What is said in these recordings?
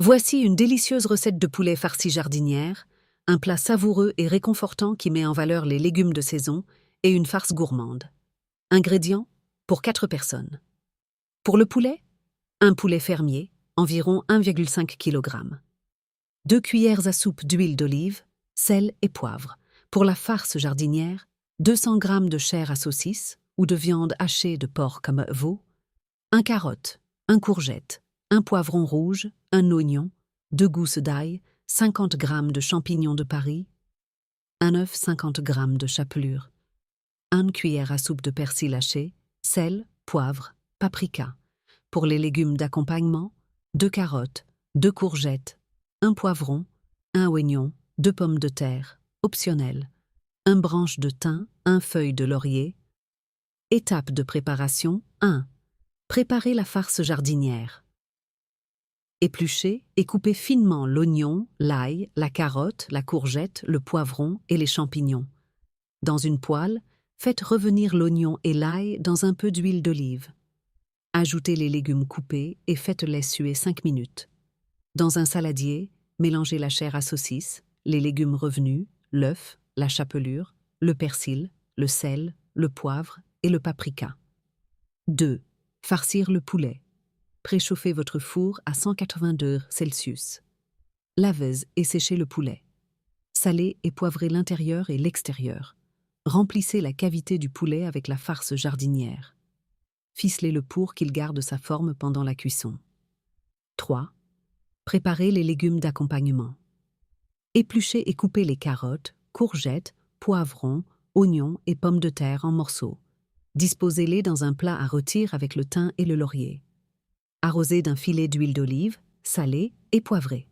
Voici une délicieuse recette de poulet farci jardinière, un plat savoureux et réconfortant qui met en valeur les légumes de saison et une farce gourmande. Ingrédients pour 4 personnes. Pour le poulet, un poulet fermier, environ 1,5 kg. 2 cuillères à soupe d'huile d'olive, sel et poivre. Pour la farce jardinière, 200 g de chair à saucisse ou de viande hachée de porc comme veau, 1 carotte, 1 courgette, 1 poivron rouge, 1 oignon, 2 gousses d'ail, 50 g de champignons de Paris, 1 œuf, 50 g de chapelure, 1 cuillère à soupe de persil haché, sel, poivre, paprika. Pour les légumes d'accompagnement, 2 carottes, 2 courgettes, 1 poivron, 1 oignon, 2 pommes de terre, optionnel, 1 branche de thym, 1 feuille de laurier. Étape de préparation 1. Préparer la farce jardinière. Épluchez et coupez finement l'oignon, l'ail, la carotte, la courgette, le poivron et les champignons. Dans une poêle, faites revenir l'oignon et l'ail dans un peu d'huile d'olive. Ajoutez les légumes coupés et faites-les suer 5 minutes. Dans un saladier, mélangez la chair à saucisse, les légumes revenus, l'œuf, la chapelure, le persil, le sel, le poivre et le paprika. 2. Farcir le poulet. Préchauffez votre four à 180°C. Lavez et séchez le poulet. Salez et poivrez l'intérieur et l'extérieur. Remplissez la cavité du poulet avec la farce jardinière. Ficelez-le pour qu'il garde sa forme pendant la cuisson. 3. Préparez les légumes d'accompagnement. Épluchez et coupez les carottes, courgettes, poivrons, oignons et pommes de terre en morceaux. Disposez-les dans un plat à rôtir avec le thym et le laurier. Arrosez d'un filet d'huile d'olive, salé et poivré.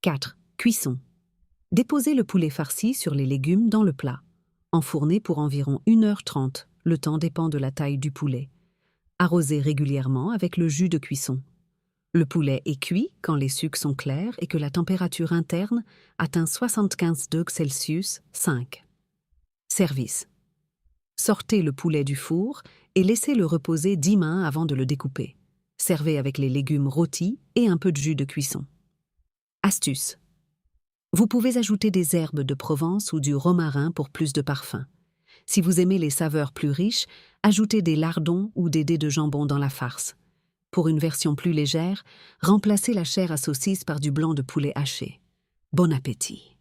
4. Cuisson. Déposez le poulet farci sur les légumes dans le plat. Enfournez pour environ 1h30, le temps dépend de la taille du poulet. Arrosez régulièrement avec le jus de cuisson. Le poulet est cuit quand les sucs sont clairs et que la température interne atteint 75°C, 5. Service. Sortez le poulet du four et laissez-le reposer 10 mains avant de le découper. Servez avec les légumes rôtis et un peu de jus de cuisson. Astuce. Vous pouvez ajouter des herbes de Provence ou du romarin pour plus de parfum. Si vous aimez les saveurs plus riches, ajoutez des lardons ou des dés de jambon dans la farce. Pour une version plus légère, remplacez la chair à saucisse par du blanc de poulet haché. Bon appétit!